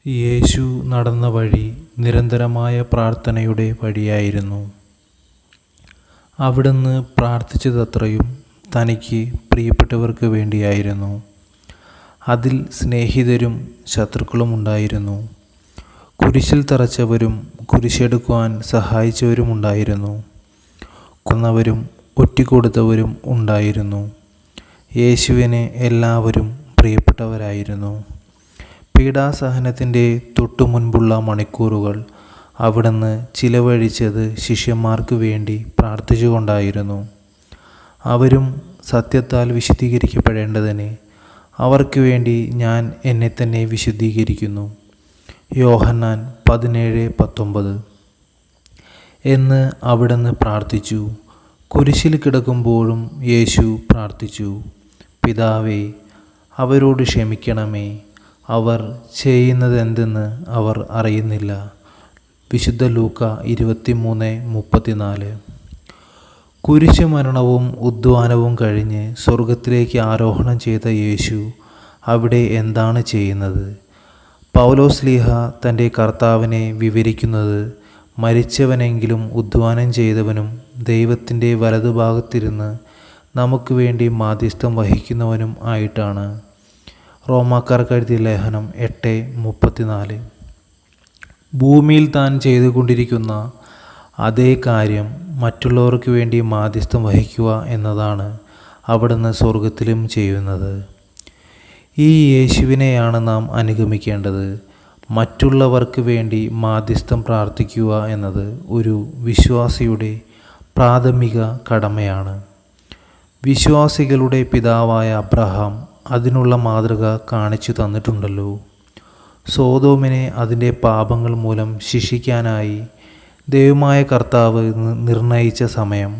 യേശു നടന്ന വഴി നിരന്തരമായ പ്രാർത്ഥനയുടെ വഴിയായിരുന്നു. അവിടുന്ന് പ്രാർത്ഥിച്ചതത്രയും തനിക്ക് പ്രിയപ്പെട്ടവർക്ക് വേണ്ടിയായിരുന്നു. അതിൽ സ്നേഹിതരും ശത്രുക്കളും ഉണ്ടായിരുന്നു. കുരിശിൽ തറച്ചവരും കുരിശെടുക്കുവാൻ സഹായിച്ചവരുമുണ്ടായിരുന്നു. കൊന്നവരും ഒറ്റിക്കൊടുത്തവരും ഉണ്ടായിരുന്നു. യേശുവിന് എല്ലാവരും പ്രിയപ്പെട്ടവരായിരുന്നു. പീഡാസഹനത്തിൻ്റെ തൊട്ടു മുൻപുള്ള മണിക്കൂറുകൾ അവിടുന്ന് ചിലവഴിച്ചത് ശിഷ്യന്മാർക്ക് വേണ്ടി പ്രാർത്ഥിച്ചുകൊണ്ടായിരുന്നു. അവരും സത്യത്താൽ വിശുദ്ധീകരിക്കപ്പെടേണ്ടതിന് അവർക്ക് വേണ്ടി ഞാൻ എന്നെ തന്നെ വിശുദ്ധീകരിക്കുന്നു. യോഹന്നാൻ 17:19 എന്ന് അവിടുന്ന് പ്രാർത്ഥിച്ചു. കുരിശിൽ കിടക്കുമ്പോഴും യേശു പ്രാർത്ഥിച്ചു, പിതാവേ, അവരോട് ക്ഷമിക്കണമേ, അവർ ചെയ്യുന്നതെന്തെന്ന് അവർ അറിയുന്നില്ല. വിശുദ്ധ ലൂക്ക 23:34. കുരിശ് മരണവും ഉദ്ധാനവും കഴിഞ്ഞ് സ്വർഗത്തിലേക്ക് ആരോഹണം ചെയ്ത യേശു അവിടെ എന്താണ് ചെയ്യുന്നത്? പൗലോസ്ലീഹ തൻ്റെ കർത്താവിനെ വിവരിക്കുന്നത് മരിച്ചവനെങ്കിലും ഉദ്ധാനം ചെയ്തവനും ദൈവത്തിൻ്റെ വലതുഭാഗത്തിരുന്ന് നമുക്ക് വേണ്ടി മാധ്യസ്ഥം വഹിക്കുന്നവനും ആയിട്ടാണ്. റോമാക്കാർക്ക് എഴുതിയ ലേഖനം 8:34. ഭൂമിയിൽ താൻ ചെയ്തുകൊണ്ടിരിക്കുന്ന അതേ കാര്യം മറ്റുള്ളവർക്ക് വേണ്ടി മാധ്യസ്ഥം വഹിക്കുക എന്നതാണ് അവിടുന്ന് സ്വർഗത്തിലും ചെയ്യുന്നത്. ഈ യേശുവിനെയാണ് നാം അനുഗമിക്കേണ്ടത്. മറ്റുള്ളവർക്ക് വേണ്ടി മാധ്യസ്ഥം പ്രാർത്ഥിക്കുക എന്നത് ഒരു വിശ്വാസിയുടെ പ്രാഥമിക കടമയാണ്. വിശ്വാസികളുടെ പിതാവായ അബ്രഹാം അതിനുള്ള മാതൃക കാണിച്ചു തന്നിട്ടുണ്ടല്ലോ. സോദോമിനെ അതിൻ്റെ പാപങ്ങൾ മൂലം ശിക്ഷിക്കാനായി ദൈവമായ കർത്താവ് നിർണയിച്ച സമയം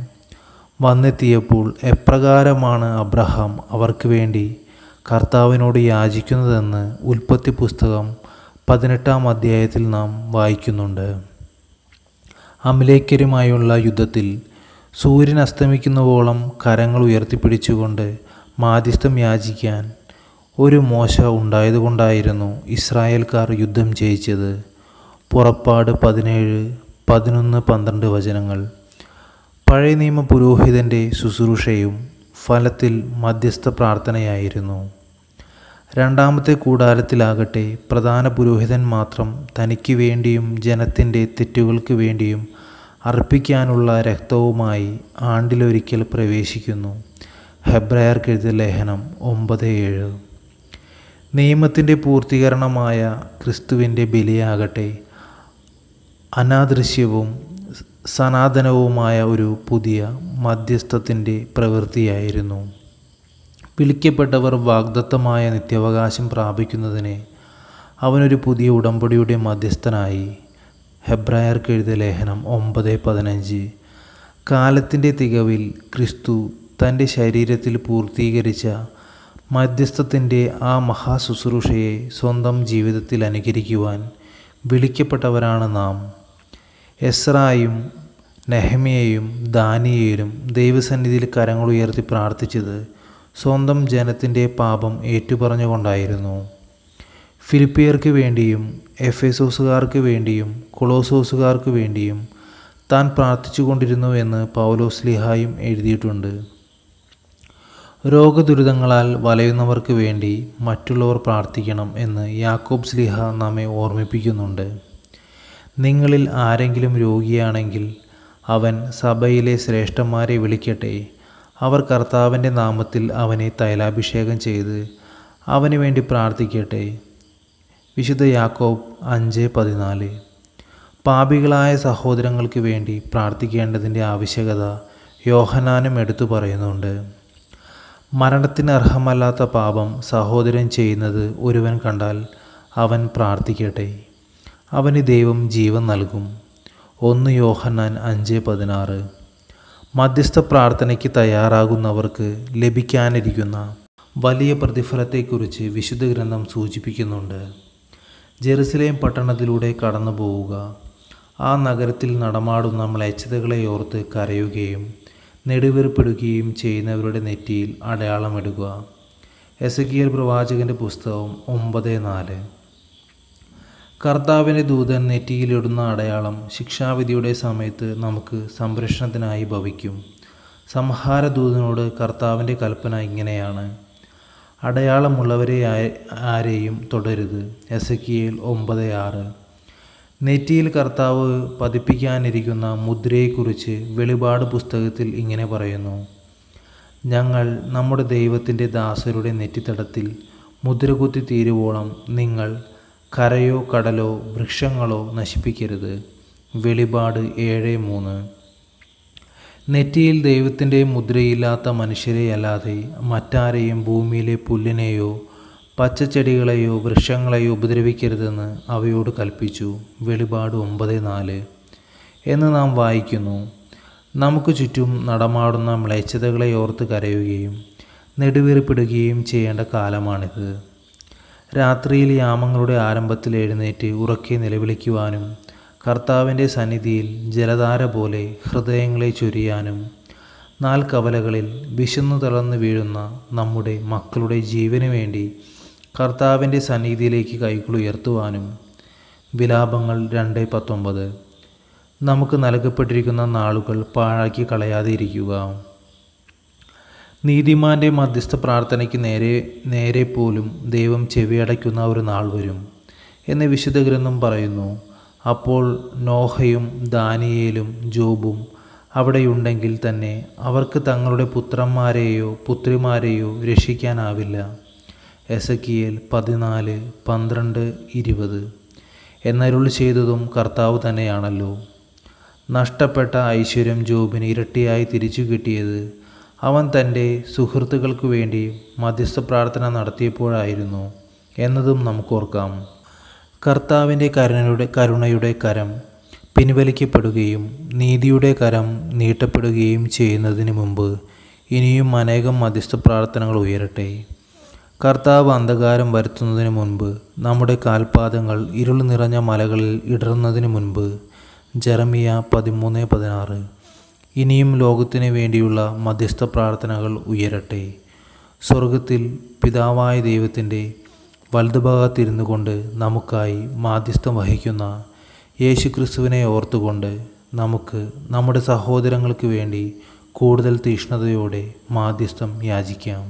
വന്നെത്തിയപ്പോൾ എപ്രകാരമാണ് അബ്രഹാം അവർക്ക് വേണ്ടി കർത്താവിനോട് യാചിക്കുന്നതെന്ന് ഉൽപ്പത്തി പുസ്തകം 18-ാം അധ്യായത്തിൽ നാം വായിക്കുന്നുണ്ട്. അമലേക്യരുമായുള്ള യുദ്ധത്തിൽ സൂര്യൻ അസ്തമിക്കുന്നുവോളം കരങ്ങൾ ഉയർത്തിപ്പിടിച്ചുകൊണ്ട് മാധ്യസ്ഥം യാചിക്കാൻ ഒരു മോശ ഉണ്ടായതുകൊണ്ടായിരുന്നു ഇസ്രായേൽക്കാർ യുദ്ധം ജയിച്ചത്. പുറപ്പാട് 17:11-12 വചനങ്ങൾ. പഴയ നിയമ പുരോഹിതൻ്റെ ശുശ്രൂഷയും ഫലത്തിൽ മധ്യസ്ഥ പ്രാർത്ഥനയായിരുന്നു. രണ്ടാമത്തെ കൂടാരത്തിലാകട്ടെ പ്രധാന പുരോഹിതൻ മാത്രം തനിക്ക് വേണ്ടിയും ജനത്തിൻ്റെ തെറ്റുകൾക്ക് വേണ്ടിയും അർപ്പിക്കാനുള്ള രക്തവുമായി ആണ്ടിലൊരിക്കൽ പ്രവേശിക്കുന്നു. ഹെബ്രായർക്ക് എഴുതിയ ലേഖനം 9:7. നിയമത്തിൻ്റെ പൂർത്തീകരണമായ ക്രിസ്തുവിൻ്റെ ബലിയാകട്ടെ അനാദൃശ്യവും സനാതനവുമായ ഒരു പുതിയ മധ്യസ്ഥത്തിൻ്റെ പ്രവൃത്തിയായിരുന്നു. വിളിക്കപ്പെട്ടവർ വാഗ്ദത്തമായ നിത്യാവകാശം പ്രാപിക്കുന്നതിന് അവനൊരു പുതിയ ഉടമ്പടിയുടെ മധ്യസ്ഥനായി. ഹെബ്രായർക്ക് എഴുതിയ ലേഖനം 9:15. കാലത്തിൻ്റെ തികവിൽ ക്രിസ്തു തൻ്റെ ശരീരത്തിൽ പൂർത്തീകരിച്ച മധ്യസ്ഥത്തിൻ്റെ ആ മഹാശുശ്രൂഷയെ സ്വന്തം ജീവിതത്തിൽ അനുകരിക്കുവാൻ വിളിക്കപ്പെട്ടവരാണ് നാം. എസ്രായും നെഹമ്യയും ദാനിയേലും ദൈവസന്നിധിയിൽ കരങ്ങളുയർത്തി പ്രാർത്ഥിച്ചത് സ്വന്തം ജനത്തിൻ്റെ പാപം ഏറ്റുപറഞ്ഞുകൊണ്ടായിരുന്നു. ഫിലിപ്പിയർക്ക് വേണ്ടിയും എഫെസോസുകാർക്ക് വേണ്ടിയും കൊളോസോസുകാർക്ക് വേണ്ടിയും താൻ പ്രാർത്ഥിച്ചുകൊണ്ടിരുന്നുവെന്ന് പൗലോസ്ലീഹായും എഴുതിയിട്ടുണ്ട്. രോഗദുരിതങ്ങളാൽ വലയുന്നവർക്ക് വേണ്ടി മറ്റുള്ളവർ പ്രാർത്ഥിക്കണം എന്ന് യാക്കോബ് ശ്ലീഹ നമ്മെ ഓർമ്മിപ്പിക്കുന്നുണ്ട്. നിങ്ങളിൽ ആരെങ്കിലും രോഗിയാണെങ്കിൽ അവൻ സഭയിലെ ശ്രേഷ്ഠന്മാരെ വിളിക്കട്ടെ, അവർ കർത്താവിൻ്റെ നാമത്തിൽ അവനെ തൈലാഭിഷേകം ചെയ്ത് അവന് വേണ്ടി പ്രാർത്ഥിക്കട്ടെ. വിശുദ്ധ യാക്കോബ് 5:14. പാപികളായ സഹോദരങ്ങൾക്ക് വേണ്ടി പ്രാർത്ഥിക്കേണ്ടതിൻ്റെ ആവശ്യകത യോഹന്നാനും എടുത്തു പറയുന്നുണ്ട്. മരണത്തിന് അർഹമല്ലാത്ത പാപം സഹോദരൻ ചെയ്യുന്നത് ഒരുവൻ കണ്ടാൽ അവൻ പ്രാർത്ഥിക്കട്ടെ, അവന് ദൈവം ജീവൻ നൽകും. 1 യോഹന്നാൻ 5:16. മധ്യസ്ഥ പ്രാർത്ഥനയ്ക്ക് തയ്യാറാകുന്നവർക്ക് ലഭിക്കാനിരിക്കുന്ന വലിയ പ്രതിഫലത്തെക്കുറിച്ച് വിശുദ്ധ ഗ്രന്ഥം സൂചിപ്പിക്കുന്നുണ്ട്. ജെറുസലേം പട്ടണത്തിലൂടെ കടന്നു പോവുക, ആ നഗരത്തിൽ നടമാടുന്ന മ്ലേച്ഛതകളെ ഓർത്ത് കരയുകയും നെടുവീർപ്പിടുകയും ചെയ്യുന്നവരുടെ നെറ്റിയിൽ അടയാളമിടുക. എസെക്കിയേൽ പ്രവാചകൻ്റെ പുസ്തകം 9:4. കർത്താവിൻ്റെ ദൂതൻ നെറ്റിയിലിടുന്ന അടയാളം ശിക്ഷാവിധിയുടെ സമയത്ത് നമുക്ക് സംരക്ഷണത്തിനായി ഭവിക്കും. സംഹാരദൂതനോട് കർത്താവിൻ്റെ കൽപ്പന ഇങ്ങനെയാണ്: അടയാളമുള്ളവരെ ആരെയും തൊടരുത്. എസെക്കിയേൽ 9:6. നെറ്റിയിൽ കർത്താവ് പതിപ്പിക്കാനിരിക്കുന്ന മുദ്രയെക്കുറിച്ച് വെളിപാട് പുസ്തകത്തിൽ ഇങ്ങനെ പറയുന്നു: ഞങ്ങൾ നമ്മുടെ ദൈവത്തിൻ്റെ ദാസരുടെ നെറ്റിത്തടത്തിൽ മുദ്രകുത്തി തീരുവോളം നിങ്ങൾ കരയോ കടലോ വൃക്ഷങ്ങളോ നശിപ്പിക്കരുത്. വെളിപാട് 7:3. നെറ്റിയിൽ ദൈവത്തിൻ്റെ മുദ്രയില്ലാത്ത മനുഷ്യരെയല്ലാതെ മറ്റാരെയും ഭൂമിയിലെ പുല്ലിനെയോ പച്ചച്ചെടികളെയോ വൃക്ഷങ്ങളെയോ ഉപദ്രവിക്കരുതെന്ന് അവയോട് കൽപ്പിച്ചു. വെളിപാട് 9:4 എന്ന് നാം വായിക്കുന്നു. നമുക്ക് ചുറ്റും നടമാടുന്ന മ്ലേച്ഛതകളെ ഓർത്ത് കരയുകയും നെടുവീർപ്പിടുകയും ചെയ്യേണ്ട കാലമാണിത്. രാത്രിയിൽ യാമങ്ങളുടെ ആരംഭത്തിൽ എഴുന്നേറ്റ് ഉറക്കെ നിലവിളിക്കുവാനും കർത്താവിൻ്റെ സന്നിധിയിൽ ജലധാര പോലെ ഹൃദയങ്ങളെ ചൊരിയാനും നാൽക്കവലകളിൽ വിശന്നു തളർന്നു വീഴുന്ന നമ്മുടെ മക്കളുടെ ജീവന് വേണ്ടി കർത്താവിൻ്റെ സന്നിധിയിലേക്ക് കൈകൾ ഉയർത്തുവാനും. വിലാപങ്ങൾ 2:19. നമുക്ക് നൽകപ്പെട്ടിരിക്കുന്ന നാളുകൾ പാഴാക്കി കളയാതെ ഇരിക്കുക. നീതിമാൻ്റെ മധ്യസ്ഥ പ്രാർത്ഥനയ്ക്ക് നേരെ പോലും ദൈവം ചെവിയടയ്ക്കുന്ന ഒരു നാൾ വരും എന്ന് വിശുദ്ധ ഗ്രന്ഥം പറയുന്നു. അപ്പോൾ നോഹയും ദാനിയേലും ജോബും അവിടെയുണ്ടെങ്കിൽ തന്നെ അവർക്ക് തങ്ങളുടെ പുത്രന്മാരെയോ പുത്രിമാരെയോ രക്ഷിക്കാനാവില്ല. എസെക്കിയേൽ 14:12-20 എന്നരുൾ ചെയ്തതും കർത്താവ് തന്നെയാണല്ലോ. നഷ്ടപ്പെട്ട ഐശ്വര്യം ജോബിന് ഇരട്ടിയായി തിരിച്ചു കിട്ടിയത് അവൻ തൻ്റെ സുഹൃത്തുക്കൾക്ക് വേണ്ടി മധ്യസ്ഥ പ്രാർത്ഥന നടത്തിയപ്പോഴായിരുന്നു എന്നതും നമുക്കോർക്കാം. കർത്താവിൻ്റെ കരുണയുടെ കരം പിൻവലിക്കപ്പെടുകയും നീതിയുടെ കരം നീട്ടപ്പെടുകയും ചെയ്യുന്നതിന് മുമ്പ് ഇനിയും അനേകം മധ്യസ്ഥ പ്രാർത്ഥനകൾ ഉയരട്ടെ. കർത്താവ് അന്ധകാരം വരുത്തുന്നതിന് മുൻപ് നമ്മുടെ കാൽപാദങ്ങൾ ഇരുൾ നിറഞ്ഞ മലകളിൽ ഇടറുന്നതിന് മുൻപ്. ജെറമിയ 13:16. ഇനിയും ലോകത്തിന് വേണ്ടിയുള്ള മധ്യസ്ഥ പ്രാർത്ഥനകൾ ഉയരട്ടെ. സ്വർഗത്തിൽ പിതാവായ ദൈവത്തിൻ്റെ വലതുഭാഗത്തിരുന്നു കൊണ്ട് നമുക്കായി മാധ്യസ്ഥം വഹിക്കുന്ന യേശുക്രിസ്തുവിനെ ഓർത്തുകൊണ്ട് നമുക്ക് നമ്മുടെ സഹോദരങ്ങൾക്ക് വേണ്ടി കൂടുതൽ തീക്ഷ്ണതയോടെ മാധ്യസ്ഥം യാചിക്കാം.